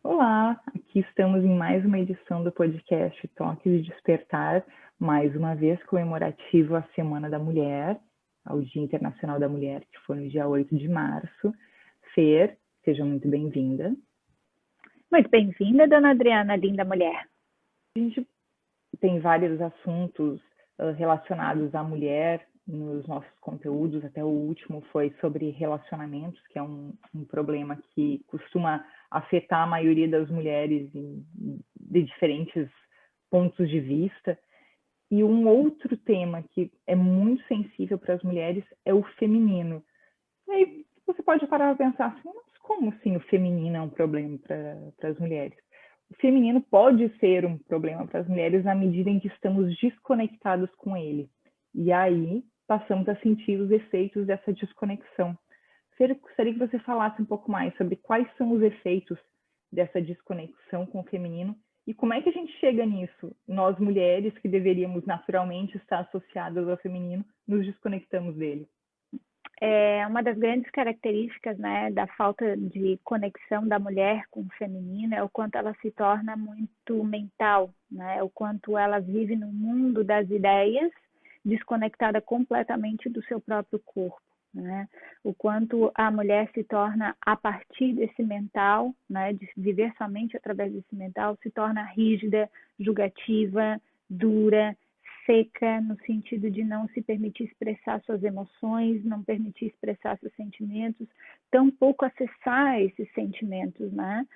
Olá, aqui estamos em mais uma edição do podcast Toques de Despertar, mais uma vez comemorativo à Semana da Mulher, ao Dia Internacional da Mulher, que foi no dia 8 de março. Fer, seja muito bem-vinda. Muito bem-vinda, dona Adriana, linda mulher. A gente tem vários assuntos relacionados à mulher nos nossos conteúdos, até o último foi sobre relacionamentos, que é um problema que costuma afetar a maioria das mulheres de diferentes pontos de vista. E um outro tema que é muito sensível para as mulheres é o feminino. E aí você pode parar para pensar assim, mas como assim o feminino é um problema para as mulheres? O feminino pode ser um problema para as mulheres na medida em que estamos desconectados com ele. E aí passamos a sentir os efeitos dessa desconexão. Gostaria que você falasse um pouco mais sobre quais são os efeitos dessa desconexão com o feminino e como é que a gente chega nisso? Nós, mulheres, que deveríamos naturalmente estar associadas ao feminino, nos desconectamos dele. Uma das grandes características, né, da falta de conexão da mulher com o feminino é o quanto ela se torna muito mental, né, o quanto ela vive no mundo das ideias, desconectada completamente do seu próprio corpo, né, o quanto a mulher se torna, a partir desse mental, né, de viver somente através desse mental, se torna rígida, julgativa, dura, seca, no sentido de não se permitir expressar suas emoções, não permitir expressar seus sentimentos, tampouco acessar esses sentimentos, né?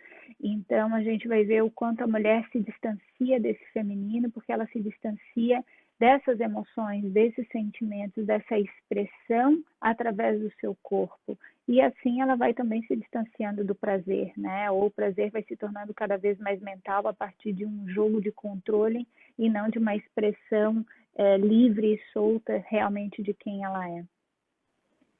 Então, a gente vai ver o quanto a mulher se distancia desse feminino, porque ela se distancia dessas emoções, desses sentimentos, dessa expressão através do seu corpo. E assim ela vai também se distanciando do prazer, né? Ou o prazer vai se tornando cada vez mais mental a partir de um jogo de controle e não de uma expressão livre e solta realmente de quem ela é.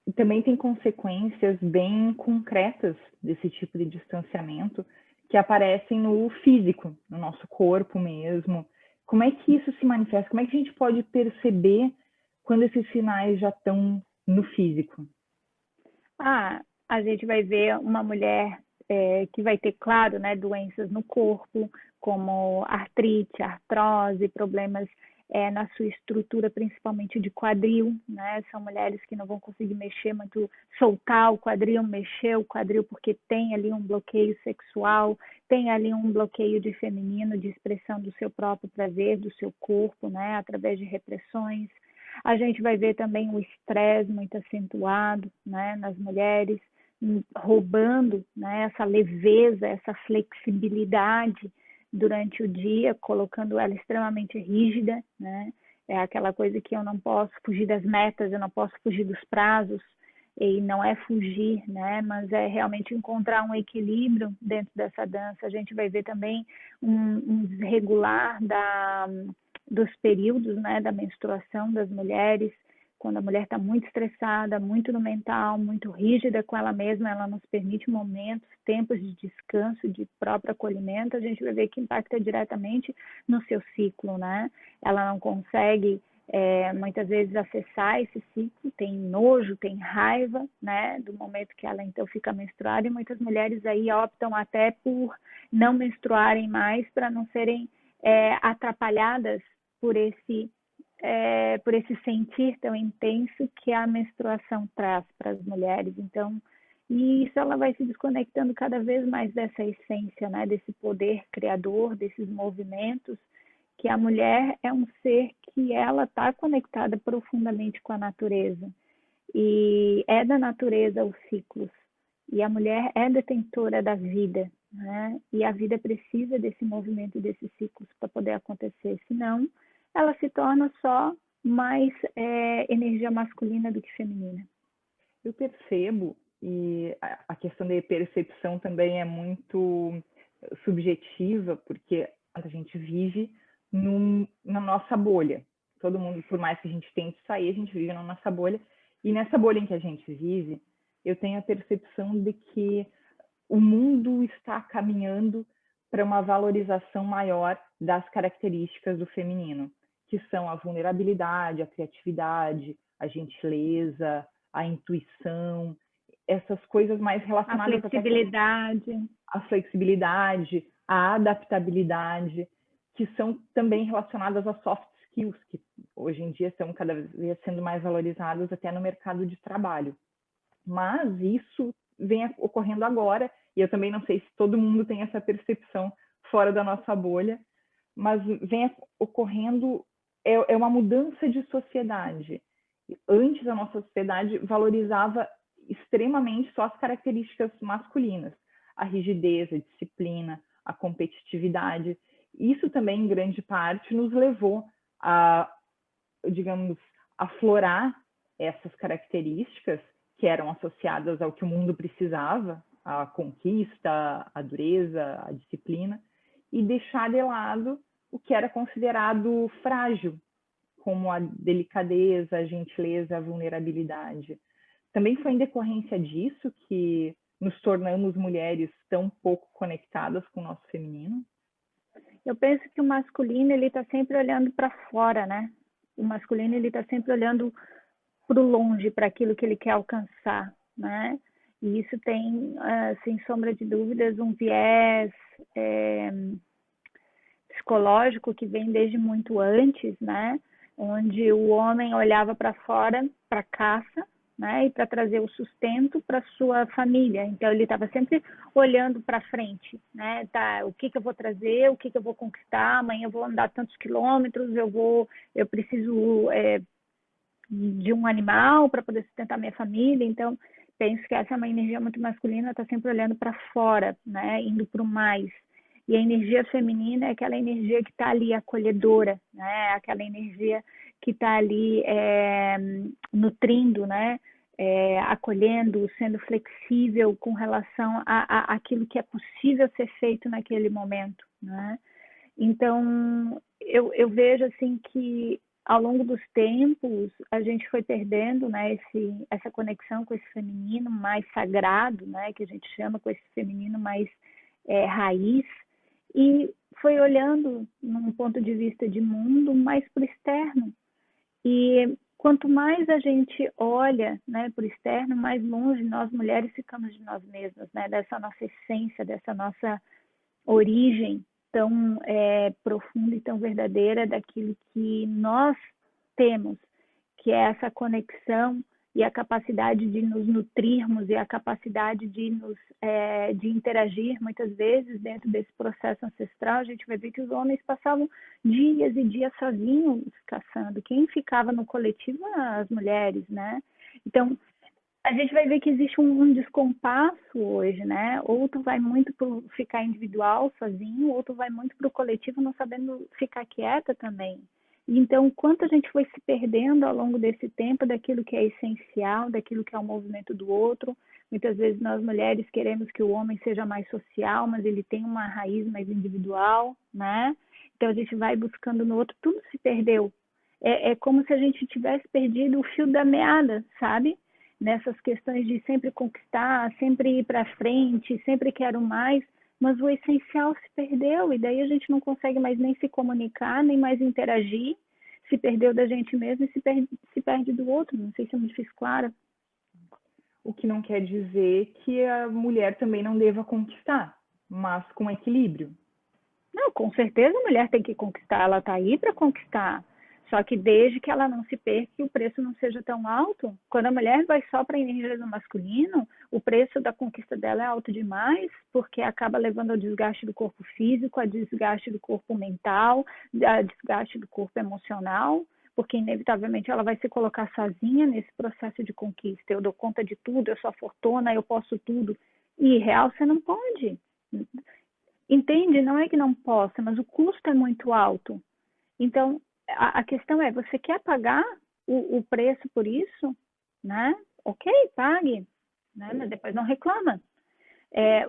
E também tem consequências bem concretas desse tipo de distanciamento que aparecem no físico, no nosso corpo mesmo. Como é que isso se manifesta? Como é que a gente pode perceber quando esses sinais já estão no físico? A gente vai ver uma mulher que vai ter, claro, né, doenças no corpo, como artrite, artrose, problemas na sua estrutura, principalmente de quadril, né? São mulheres que não vão conseguir mexer muito, soltar o quadril, mexer o quadril, porque tem ali um bloqueio sexual, tem ali um bloqueio de feminino, de expressão do seu próprio prazer, do seu corpo, né? Através de repressões. A gente vai ver também o estresse muito acentuado, né, nas mulheres, roubando, né, essa leveza, essa flexibilidade durante o dia, colocando ela extremamente rígida, né? É aquela coisa que eu não posso fugir das metas, eu não posso fugir dos prazos, e não é fugir, né? Mas é realmente encontrar um equilíbrio dentro dessa dança. A gente vai ver também um desregular dos períodos, né, da menstruação das mulheres, quando a mulher está muito estressada, muito no mental, muito rígida com ela mesma, ela nos permite momentos, tempos de descanso, de próprio acolhimento, a gente vai ver que impacta diretamente no seu ciclo, né? Ela não consegue muitas vezes acessar esse ciclo, tem nojo, tem raiva, né, do momento que ela então fica menstruada, e muitas mulheres aí optam até por não menstruarem mais para não serem atrapalhadas por esse sentir tão intenso que a menstruação traz para as mulheres. Então, e isso ela vai se desconectando cada vez mais dessa essência, né, desse poder criador, desses movimentos, que a mulher é um ser que ela está conectada profundamente com a natureza. E é da natureza os ciclos. E a mulher é detentora da vida, né? E a vida precisa desse movimento, desses ciclos para poder acontecer. Senão, ela se torna só mais energia masculina do que feminina. Eu percebo, e a questão da percepção também é muito subjetiva, porque a gente vive na nossa bolha. Todo mundo, por mais que a gente tente sair, a gente vive na nossa bolha. E nessa bolha em que a gente vive, eu tenho a percepção de que o mundo está caminhando para uma valorização maior das características do feminino, que são a vulnerabilidade, a criatividade, a gentileza, a intuição. essas coisas mais A relacionadas flexibilidade. à flexibilidade, à adaptabilidade, que são também relacionadas a soft skills, que hoje em dia estão cada vez sendo mais valorizadas até no mercado de trabalho. Mas isso vem ocorrendo agora, e eu também não sei se todo mundo tem essa percepção fora da nossa bolha, mas vem ocorrendo, é uma mudança de sociedade. Antes, a nossa sociedade valorizava extremamente só as características masculinas, a rigidez, a disciplina, a competitividade. Isso também, em grande parte, nos levou a, digamos, aflorar essas características que eram associadas ao que o mundo precisava, a conquista, a dureza, a disciplina, e deixar de lado o que era considerado frágil, como a delicadeza, a gentileza, a vulnerabilidade. Também foi em decorrência disso que nos tornamos mulheres tão pouco conectadas com o nosso feminino? Eu penso que o masculino ele está sempre olhando para fora, né? O masculino ele está sempre olhando para o longe, para aquilo que ele quer alcançar, né? E isso tem, sem sombra de dúvidas, um viés psicológico que vem desde muito antes, né? Onde o homem olhava para fora, para caça, né? E para trazer o sustento para sua família. Então ele estava sempre olhando para frente, né? Tá, o que eu vou trazer, o que eu vou conquistar? Amanhã eu vou andar tantos quilômetros, eu preciso de um animal para poder sustentar minha família. Então penso que essa é uma energia muito masculina, está sempre olhando para fora, né? Indo para o mais. E a energia feminina é aquela energia que está ali acolhedora, né? Aquela energia que está ali nutrindo, né? Acolhendo, sendo flexível com relação a aquilo que é possível ser feito naquele momento, né? Então, eu vejo assim que ao longo dos tempos a gente foi perdendo, né, essa conexão com esse feminino mais sagrado, né, que a gente chama, com esse feminino mais raiz, e foi olhando num ponto de vista de mundo mais para o externo. E quanto mais a gente olha, né, para o externo, mais longe nós mulheres ficamos de nós mesmas, né, dessa nossa essência, dessa nossa origem tão profunda e tão verdadeira daquilo que nós temos, que é essa conexão e a capacidade de nos nutrirmos e a capacidade de interagir. Muitas vezes dentro desse processo ancestral a gente vai ver que os homens passavam dias e dias sozinhos caçando. Quem ficava no coletivo eram as mulheres, né? Então a gente vai ver que existe um descompasso hoje, né? Ou tu vai muito para ficar individual, sozinho, ou tu vai muito para o coletivo não sabendo ficar quieta também. Então, quanto a gente foi se perdendo ao longo desse tempo daquilo que é essencial, daquilo que é o movimento do outro. Muitas vezes nós mulheres queremos que o homem seja mais social, mas ele tem uma raiz mais individual, né? Então a gente vai buscando no outro, tudo se perdeu. É como se a gente tivesse perdido o fio da meada, sabe? Nessas questões de sempre conquistar, sempre ir para frente, sempre quero mais, mas o essencial se perdeu e daí a gente não consegue mais nem se comunicar, nem mais interagir, se perdeu da gente mesmo e se perde do outro. Não sei se eu me fiz clara. O que não quer dizer que a mulher também não deva conquistar, mas com equilíbrio. Não, com certeza a mulher tem que conquistar, ela está aí para conquistar. Só que desde que ela não se perca e o preço não seja tão alto. Quando a mulher vai só para a energia do masculino, o preço da conquista dela é alto demais, porque acaba levando ao desgaste do corpo físico, a desgaste do corpo mental, a desgaste do corpo emocional, porque inevitavelmente ela vai se colocar sozinha nesse processo de conquista. Eu dou conta de tudo, eu sou a fortuna, eu posso tudo. E real você não pode. Entende? Não é que não possa, mas o custo é muito alto. Então, a questão é, você quer pagar o preço por isso? Né? Ok, pague, né? Mas depois não reclama.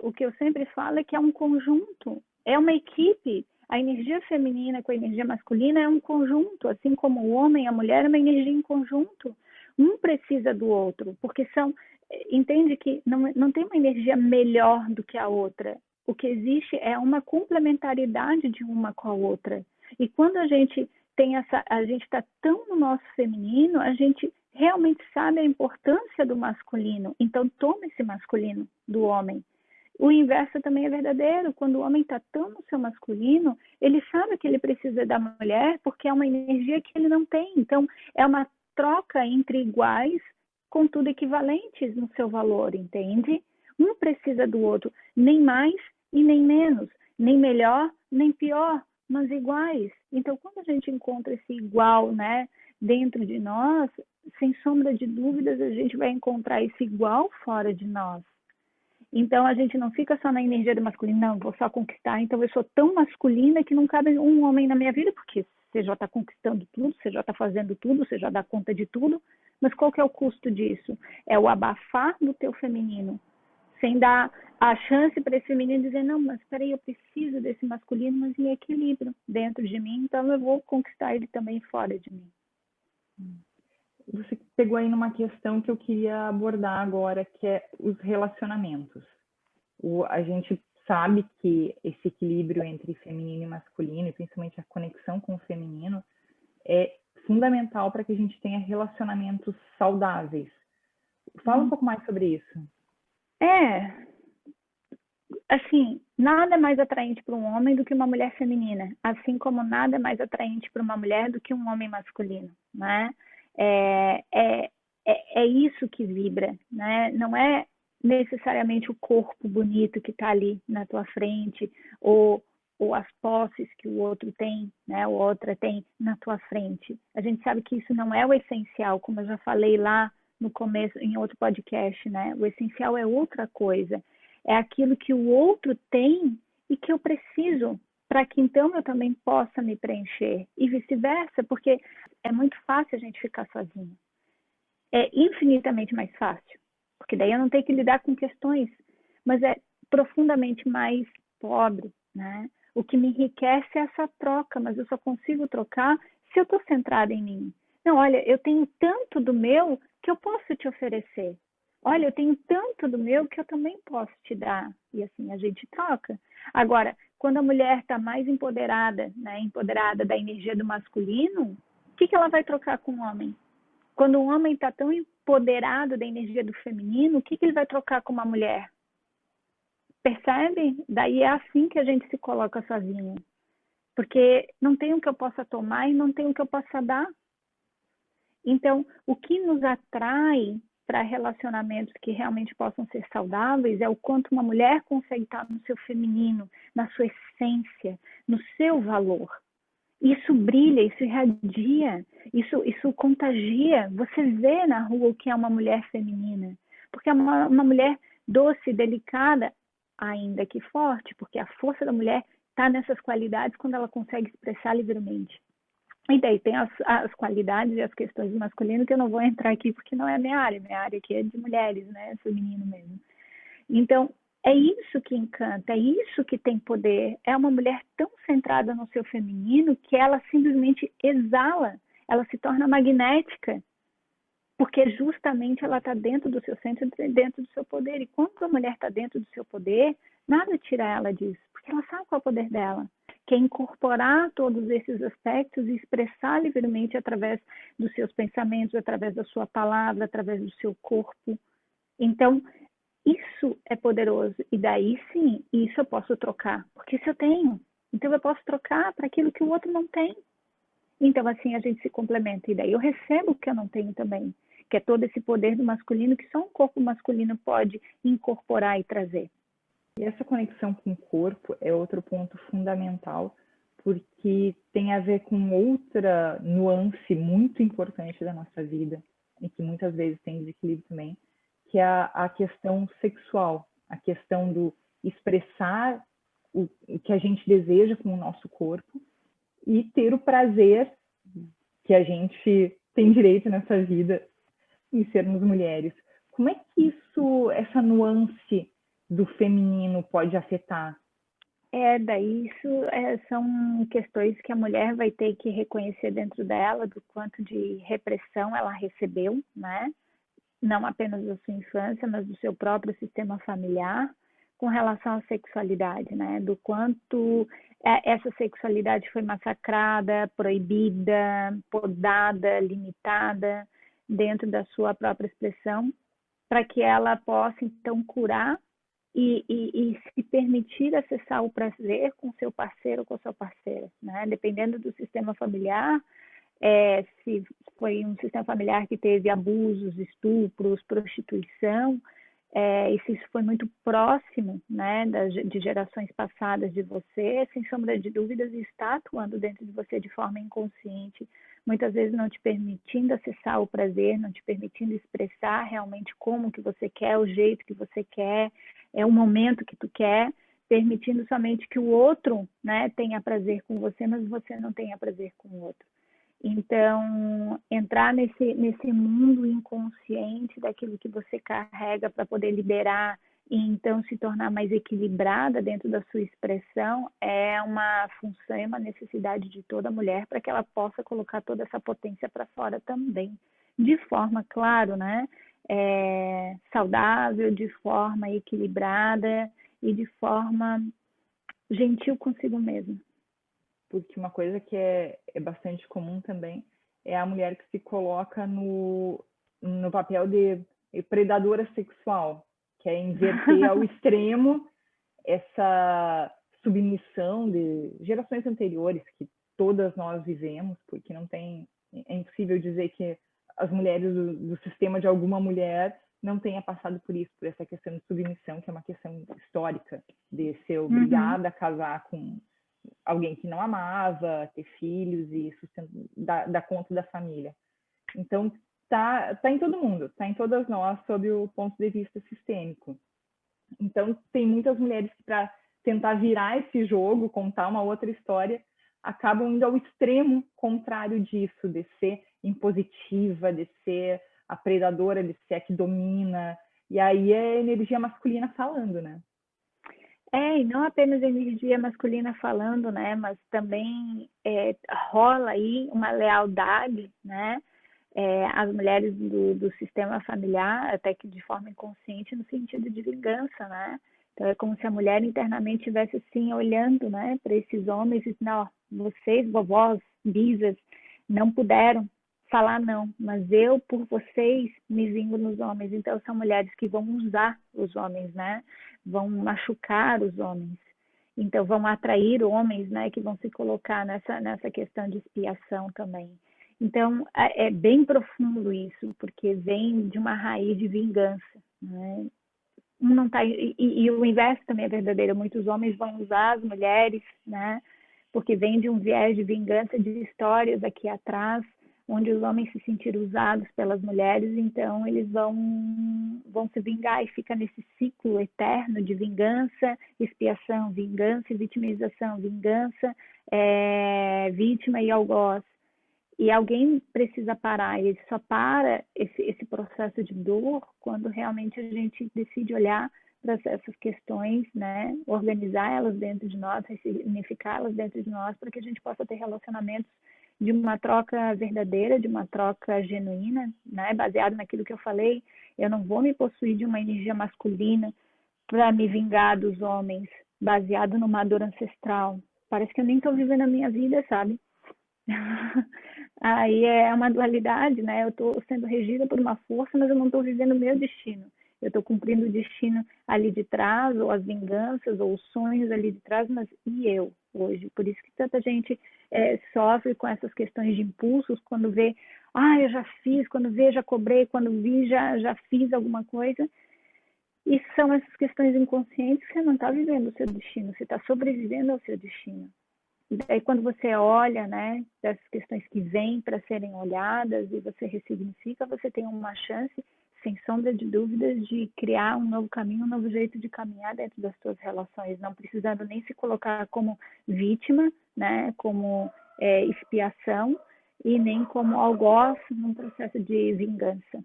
O que eu sempre falo é que é um conjunto, é uma equipe. A energia feminina com a energia masculina é um conjunto, assim como o homem e a mulher é uma energia em conjunto. Um precisa do outro, porque entende que não tem uma energia melhor do que a outra. O que existe é uma complementaridade de uma com a outra. E quando a gente está tão no nosso feminino, a gente realmente sabe a importância do masculino, então toma esse masculino do homem. O inverso também é verdadeiro. Quando o homem está tão no seu masculino, ele sabe que ele precisa da mulher porque é uma energia que ele não tem. Então, é uma troca entre iguais, contudo equivalentes no seu valor, entende? Um precisa do outro, nem mais e nem menos, nem melhor, nem pior, mas iguais. Então, quando a gente encontra esse igual, né, dentro de nós, sem sombra de dúvidas, a gente vai encontrar esse igual fora de nós. Então, a gente não fica só na energia do masculino, não, vou só conquistar, então eu sou tão masculina que não cabe um homem na minha vida, porque você já está conquistando tudo, você já está fazendo tudo, você já dá conta de tudo, mas qual que é o custo disso? É o abafar do teu feminino, sem dar a chance para esse feminino dizer, não, mas peraí, eu preciso desse masculino, mas em equilíbrio dentro de mim, então eu vou conquistar ele também fora de mim. Você pegou aí numa questão que eu queria abordar agora, que é os relacionamentos. A gente sabe que esse equilíbrio entre feminino e masculino, e principalmente a conexão com o feminino, é fundamental para que a gente tenha relacionamentos saudáveis. Fala um pouco mais sobre isso. Assim, nada é mais atraente para um homem do que uma mulher feminina, assim como nada é mais atraente para uma mulher do que um homem masculino, né? É isso que vibra, né? Não é necessariamente o corpo bonito que está ali na tua frente ou as posses que o outro tem, né? O outra tem na tua frente. A gente sabe que isso não é o essencial, como eu já falei lá no começo, em outro podcast, né? O essencial é outra coisa. É aquilo que o outro tem e que eu preciso para que então eu também possa me preencher e vice-versa, porque é muito fácil a gente ficar sozinho. É infinitamente mais fácil, porque daí eu não tenho que lidar com questões, mas é profundamente mais pobre, né? O que me enriquece é essa troca, mas eu só consigo trocar se eu estou centrada em mim. Não, olha, eu tenho tanto do meu que eu posso te oferecer. Olha, eu tenho tanto do meu que eu também posso te dar. E assim a gente troca. Agora, quando a mulher está mais empoderada, né, empoderada da energia do masculino, o que ela vai trocar com o homem? Quando o homem está tão empoderado da energia do feminino, o que ele vai trocar com uma mulher? Percebe? Daí é assim que a gente se coloca sozinho. Porque não tem o que eu possa tomar e não tem o que eu possa dar. Então, o que nos atrai para relacionamentos que realmente possam ser saudáveis é o quanto uma mulher consegue estar no seu feminino, na sua essência, no seu valor. Isso brilha, isso irradia, isso contagia. Você vê na rua o que é uma mulher feminina. Porque é uma mulher doce, delicada, ainda que forte, porque a força da mulher está nessas qualidades quando ela consegue expressar livremente. E daí tem as qualidades e as questões do masculino que eu não vou entrar aqui porque não é a minha área aqui é de mulheres, né? Feminino mesmo. Então, é isso que encanta, é isso que tem poder. É uma mulher tão centrada no seu feminino que ela simplesmente exala, ela se torna magnética, porque justamente ela está dentro do seu centro, dentro do seu poder. E quando a mulher está dentro do seu poder, nada tira ela disso, porque ela sabe qual é o poder dela, que é incorporar todos esses aspectos e expressar livremente através dos seus pensamentos, através da sua palavra, através do seu corpo. Então, isso é poderoso. E daí sim, isso eu posso trocar. Porque isso eu tenho. Então eu posso trocar para aquilo que o outro não tem. Então assim a gente se complementa. E daí eu recebo o que eu não tenho também. Que é todo esse poder do masculino que só um corpo masculino pode incorporar e trazer. E essa conexão com o corpo é outro ponto fundamental, porque tem a ver com outra nuance muito importante da nossa vida, e que muitas vezes tem desequilíbrio também, que é a questão sexual, a questão do expressar o que a gente deseja com o nosso corpo e ter o prazer que a gente tem direito nessa vida em sermos mulheres. Como é que essa nuance do feminino pode afetar? Daí são questões que a mulher vai ter que reconhecer dentro dela, do quanto de repressão ela recebeu, né? Não apenas da sua infância, mas do seu próprio sistema familiar, com relação à sexualidade, né? Do quanto essa sexualidade foi massacrada, proibida, podada, limitada, dentro da sua própria expressão, para que ela possa, então, curar e se permitir acessar o prazer com seu parceiro ou com sua parceira, né? Dependendo do sistema familiar, se foi um sistema familiar que teve abusos, estupros, prostituição, e se isso foi muito próximo, né, de gerações passadas de você, sem sombra de dúvidas, está atuando dentro de você de forma inconsciente, muitas vezes não te permitindo acessar o prazer, não te permitindo expressar realmente como que você quer, o jeito que você quer, o momento que tu quer, permitindo somente que o outro, né, tenha prazer com você, mas você não tenha prazer com o outro. Então, entrar nesse mundo inconsciente daquilo que você carrega para poder liberar e então se tornar mais equilibrada dentro da sua expressão é uma função e uma necessidade de toda mulher para que ela possa colocar toda essa potência para fora também. De forma, claro, né? Saudável, de forma equilibrada e de forma gentil consigo mesma. Porque uma coisa que é bastante comum também é a mulher que se coloca no papel de predadora sexual, que é inverter ao extremo essa submissão de gerações anteriores que todas nós vivemos, porque não tem, é impossível dizer que as mulheres do sistema de alguma mulher não tenha passado por isso, por essa questão de submissão, que é uma questão histórica, de ser obrigada a casar com alguém que não amava, ter filhos e dar conta da família. Então, tá em todo mundo, tá em todas nós, sob o ponto de vista sistêmico. Então, tem muitas mulheres que, para tentar virar esse jogo, contar uma outra história, acabam indo ao extremo contrário disso, de ser impositiva, de ser a predadora, de ser a que domina. E aí é energia masculina falando, né? E não apenas energia masculina falando, né, mas também rola aí uma lealdade, né, às mulheres do sistema familiar, até que de forma inconsciente, no sentido de vingança, né. Então é como se a mulher internamente estivesse assim olhando, né, para esses homens e não, vocês, vovós, bisas, não puderam falar não, mas eu, por vocês, me vingo nos homens. Então são mulheres que vão usar os homens, né, vão machucar os homens. Então, vão atrair homens, né, que vão se colocar nessa questão de expiação também. Então, é bem profundo isso, porque vem de uma raiz de vingança, né? Não tá, e o inverso também é verdadeiro. Muitos homens vão usar as mulheres, né, porque vem de um viés de vingança de histórias aqui atrás, onde os homens se sentiram usados pelas mulheres, então eles vão se vingar e fica nesse ciclo eterno de vingança, expiação, vingança, vitimização, vingança, vítima e algoz. E alguém precisa parar, e só para esse processo de dor quando realmente a gente decide olhar para essas questões, né, organizar elas dentro de nós, ressignificá-las dentro de nós, para que a gente possa ter relacionamentos de uma troca verdadeira, de uma troca genuína, né, baseado naquilo que eu falei. Eu não vou me possuir de uma energia masculina para me vingar dos homens, baseado numa dor ancestral. Parece que eu nem estou vivendo a minha vida, sabe? Aí é uma dualidade, né? Eu estou sendo regida por uma força, mas eu não estou vivendo o meu destino. Eu estou cumprindo o destino ali de trás, ou as vinganças, ou os sonhos ali de trás, mas e eu hoje? Por isso que tanta gente sofre com essas questões de impulsos, quando vê, eu já fiz, quando vê, já cobrei, quando vi, já fiz alguma coisa. E são essas questões inconscientes que você não está vivendo o seu destino, você está sobrevivendo ao seu destino. E daí quando você olha, né, dessas questões que vêm para serem olhadas e você ressignifica, você tem uma chance, sem sombra de dúvidas, de criar um novo caminho, um novo jeito de caminhar dentro das suas relações, não precisando nem se colocar como vítima, né, como expiação e nem como algoz num processo de vingança.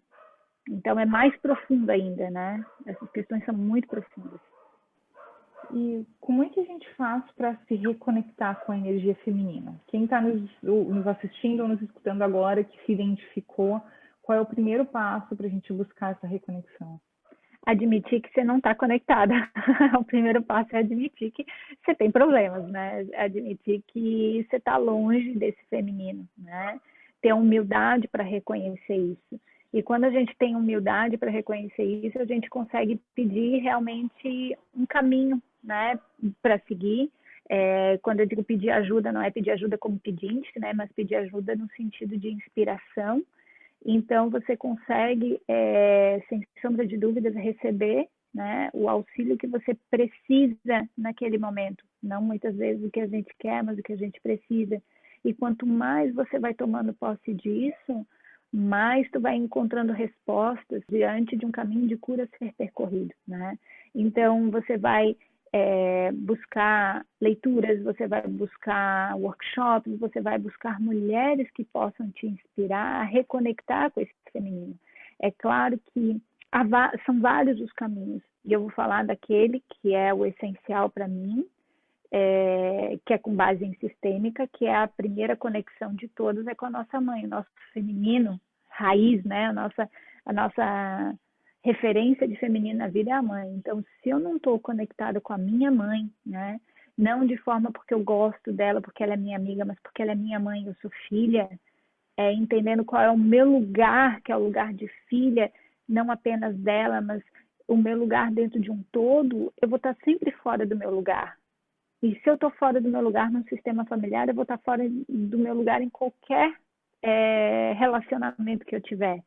Então é mais profundo ainda, né? Essas questões são muito profundas. E como é que a gente faz para se reconectar com a energia feminina? Quem está nos assistindo ou nos escutando agora que se identificou, qual é o primeiro passo para a gente buscar essa reconexão? Admitir que você não está conectada. O primeiro passo é admitir que você tem problemas, né? Admitir que você está longe desse feminino, né? Ter humildade para reconhecer isso. E quando a gente tem humildade para reconhecer isso, a gente consegue pedir realmente um caminho, né, para seguir. Quando eu digo pedir ajuda, não é pedir ajuda como pedinte, né, mas pedir ajuda no sentido de inspiração. Então, você consegue, sem sombra de dúvidas, receber, né, o auxílio que você precisa naquele momento. Não muitas vezes o que a gente quer, mas o que a gente precisa. E quanto mais você vai tomando posse disso, mais tu vai encontrando respostas diante de um caminho de cura a ser percorrido, né? Então, você vai buscar leituras, você vai buscar workshops, você vai buscar mulheres que possam te inspirar a reconectar com esse feminino. É claro que são vários os caminhos, e eu vou falar daquele que é o essencial para mim, que é com base em sistêmica, que é a primeira conexão de todos, é com a nossa mãe, o nosso feminino raiz, né? A nossa referência de feminino na vida é a mãe. Então, se eu não estou conectada com a minha mãe, né? Não de forma porque eu gosto dela, porque ela é minha amiga, mas porque ela é minha mãe, eu sou filha, entendendo qual é o meu lugar, que é o lugar de filha, não apenas dela, mas o meu lugar dentro de um todo, eu vou estar sempre fora do meu lugar. E se eu estou fora do meu lugar no sistema familiar, eu vou estar fora do meu lugar em qualquer relacionamento que eu tiver.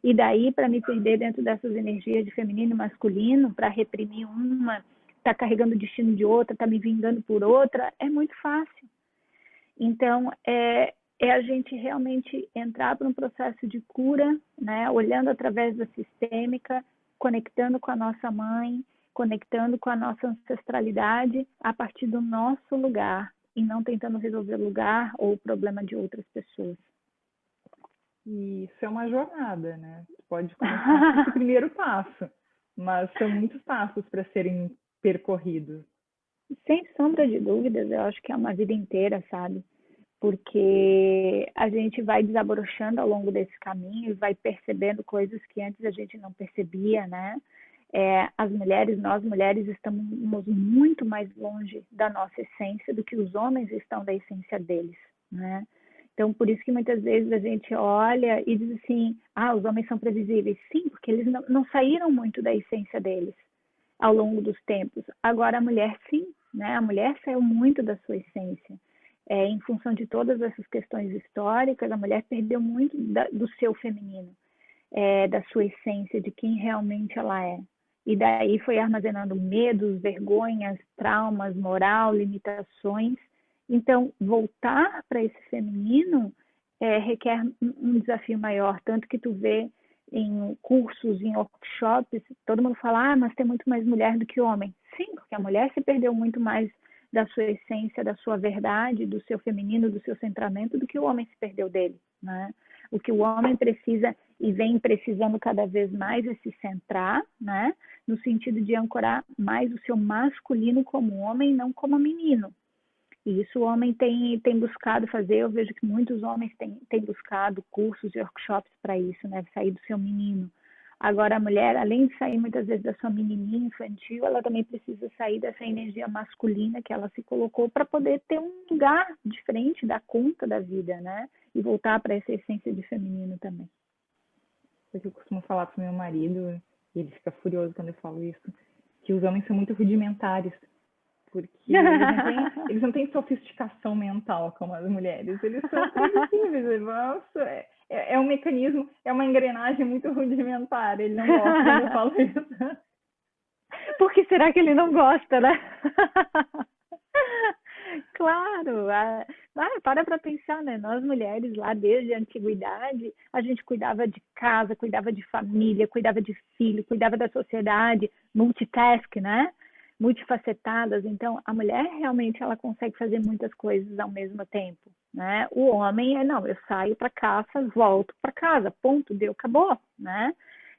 E daí, para me perder dentro dessas energias de feminino e masculino, para reprimir uma, tá carregando o destino de outra, tá me vingando por outra, é muito fácil. Então, é a gente realmente entrar para um processo de cura, né? Olhando através da sistêmica, conectando com a nossa mãe, conectando com a nossa ancestralidade a partir do nosso lugar e não tentando resolver o lugar ou o problema de outras pessoas. E isso é uma jornada, né? Tu pode começar com esse primeiro passo, mas são muitos passos para serem percorridos. Sem sombra de dúvidas, eu acho que é uma vida inteira, sabe? Porque a gente vai desabrochando ao longo desse caminho e vai percebendo coisas que antes a gente não percebia, né? Nós mulheres estamos muito mais longe da nossa essência do que os homens estão da essência deles, né? Então, por isso que muitas vezes a gente olha e diz assim, os homens são previsíveis. Sim, porque eles não saíram muito da essência deles ao longo dos tempos. Agora, a mulher, sim, né? A mulher saiu muito da sua essência. Em função de todas essas questões históricas, a mulher perdeu muito do seu feminino, da sua essência, de quem realmente ela é. E daí foi armazenando medos, vergonhas, traumas, moral, limitações. Então, voltar para esse feminino requer um desafio maior, tanto que tu vê em cursos, em workshops, todo mundo fala, mas tem muito mais mulher do que homem. Sim, porque a mulher se perdeu muito mais da sua essência, da sua verdade, do seu feminino, do seu centramento, do que o homem se perdeu dele, né? O que o homem precisa e vem precisando cada vez mais é se centrar, né? No sentido de ancorar mais o seu masculino como homem, não como menino. E isso o homem tem buscado fazer. Eu vejo que muitos homens têm buscado cursos e workshops para isso, né? Sair do seu menino. Agora, a mulher, além de sair muitas vezes da sua menininha infantil, ela também precisa sair dessa energia masculina que ela se colocou para poder ter um lugar diferente, dar conta da vida, né? E voltar para essa essência de feminino também. Porque eu costumo falar para o meu marido, e ele fica furioso quando eu falo isso, que os homens são muito rudimentares. Porque eles não têm sofisticação mental como as mulheres. Eles são previsíveis. Nossa, é um mecanismo, é uma engrenagem muito rudimentar. Ele não gosta quando eu falo isso. Por que será que ele não gosta, né? Claro, para pensar, né? Nós mulheres lá desde a antiguidade, a gente cuidava de casa, cuidava de família, cuidava de filho, cuidava da sociedade, multitask, né? Multifacetadas. Então, a mulher realmente ela consegue fazer muitas coisas ao mesmo tempo, né? O homem não, eu saio para caça, volto para casa, ponto, deu, acabou, né?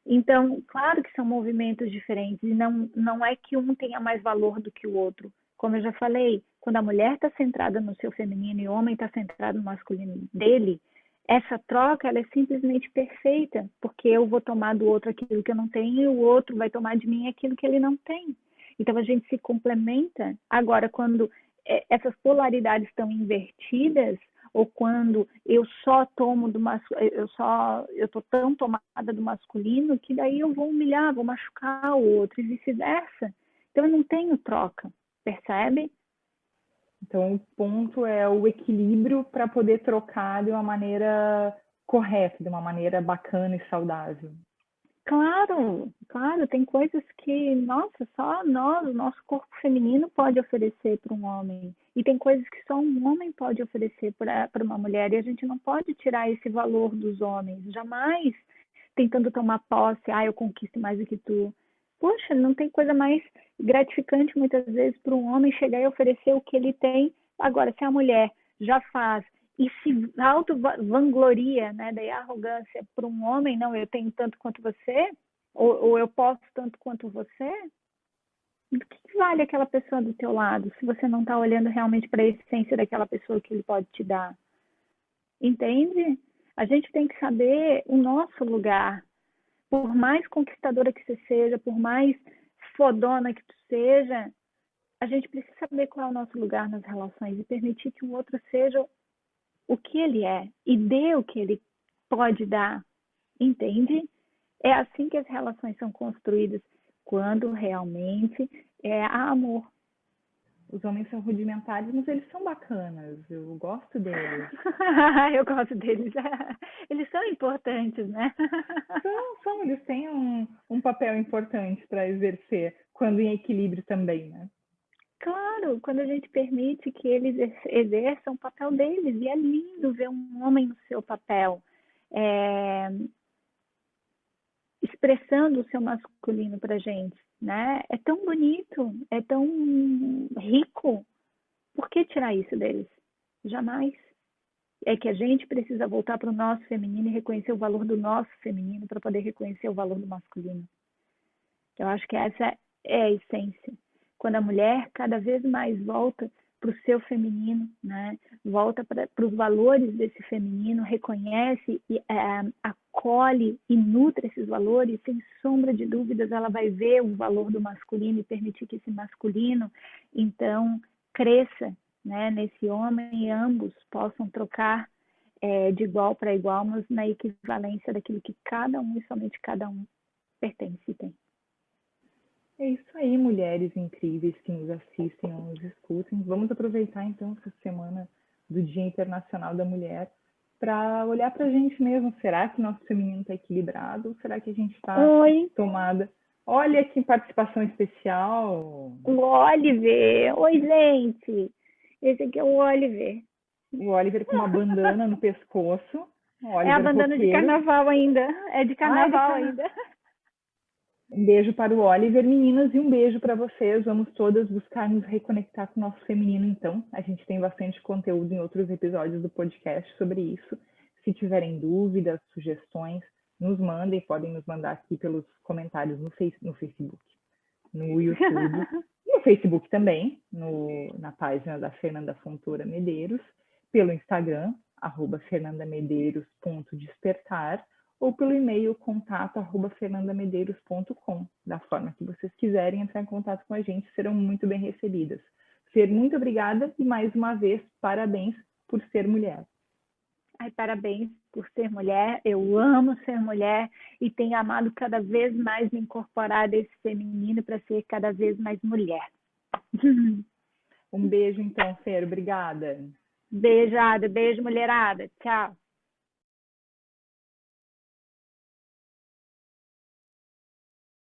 Então, claro que são movimentos diferentes e não é que um tenha mais valor do que o outro. Como eu já falei, quando a mulher está centrada no seu feminino e o homem está centrado no masculino dele, essa troca ela é simplesmente perfeita, porque eu vou tomar do outro aquilo que eu não tenho e o outro vai tomar de mim aquilo que ele não tem. Então, a gente se complementa. Agora, quando essas polaridades estão invertidas, ou quando eu só tomo eu tô tão tomada do masculino que daí eu vou humilhar, vou machucar o outro e vice-versa. Então eu não tenho troca, percebe? Então, o ponto é o equilíbrio para poder trocar de uma maneira correta, de uma maneira bacana e saudável. Claro, claro, tem coisas que, nossa, só nós, o nosso corpo feminino pode oferecer para um homem. E tem coisas que só um homem pode oferecer para uma mulher. E a gente não pode tirar esse valor dos homens. Jamais tentando tomar posse, eu conquisto mais do que tu. Poxa, não tem coisa mais gratificante muitas vezes para um homem chegar e oferecer o que ele tem. Agora, se a mulher já faz e se auto-vangloria, né, daí a arrogância para um homem, não, eu tenho tanto quanto você, ou eu posso tanto quanto você, do que vale aquela pessoa do teu lado, se você não está olhando realmente para a essência daquela pessoa que ele pode te dar? Entende? A gente tem que saber o nosso lugar. Por mais conquistadora que você seja, por mais fodona que tu seja, a gente precisa saber qual é o nosso lugar nas relações e permitir que o outro seja o que ele é e dê o que ele pode dar, entende? É assim que as relações são construídas, quando realmente é amor. Os homens são rudimentares, mas eles são bacanas. Eu gosto deles. Eu gosto deles. Eles são importantes, né? Eles têm um papel importante para exercer, quando em equilíbrio também, né? Claro, quando a gente permite que eles exerçam o papel deles, e é lindo ver um homem no seu papel, expressando o seu masculino para a gente, né? É tão bonito, é tão rico. Por que tirar isso deles? Jamais. É que a gente precisa voltar para o nosso feminino e reconhecer o valor do nosso feminino para poder reconhecer o valor do masculino. Eu acho que essa é a essência. Quando a mulher cada vez mais volta para o seu feminino, né? Volta para os valores desse feminino, reconhece e acolhe e nutre esses valores, sem sombra de dúvidas, ela vai ver o valor do masculino e permitir que esse masculino, então, cresça, né, nesse homem e ambos possam trocar de igual para igual, mas na equivalência daquilo que cada um e somente cada um pertence e tem. É isso aí, mulheres incríveis que nos assistem ou nos escutem. Vamos aproveitar, então, essa semana do Dia Internacional da Mulher para olhar para a gente mesmo. Será que nosso feminino está equilibrado? Ou será que a gente está tomada? Olha que participação especial! O Oliver! Oi, gente! Esse aqui é o Oliver. O Oliver com uma bandana no pescoço. É a bandana roqueiro. De carnaval ainda. É de carnaval ainda. Um beijo para o Oliver, meninas, e um beijo para vocês. Vamos todas buscar nos reconectar com o nosso feminino, então. A gente tem bastante conteúdo em outros episódios do podcast sobre isso. Se tiverem dúvidas, sugestões, nos mandem. Podem nos mandar aqui pelos comentários no Facebook, no YouTube, no Facebook também, na página da Fernanda Fontoura Medeiros, pelo Instagram, @fernandamedeiros.despertar, ou pelo e-mail contato@fernandamedeiros.com. Da forma que vocês quiserem entrar em contato com a gente, serão muito bem recebidas. Fer, muito obrigada e mais uma vez, parabéns por ser mulher. Parabéns por ser mulher. Eu amo ser mulher e tenho amado cada vez mais me incorporar desse feminino para ser cada vez mais mulher. Um beijo então, Fer. Obrigada. Beijada, beijo, mulherada. Tchau.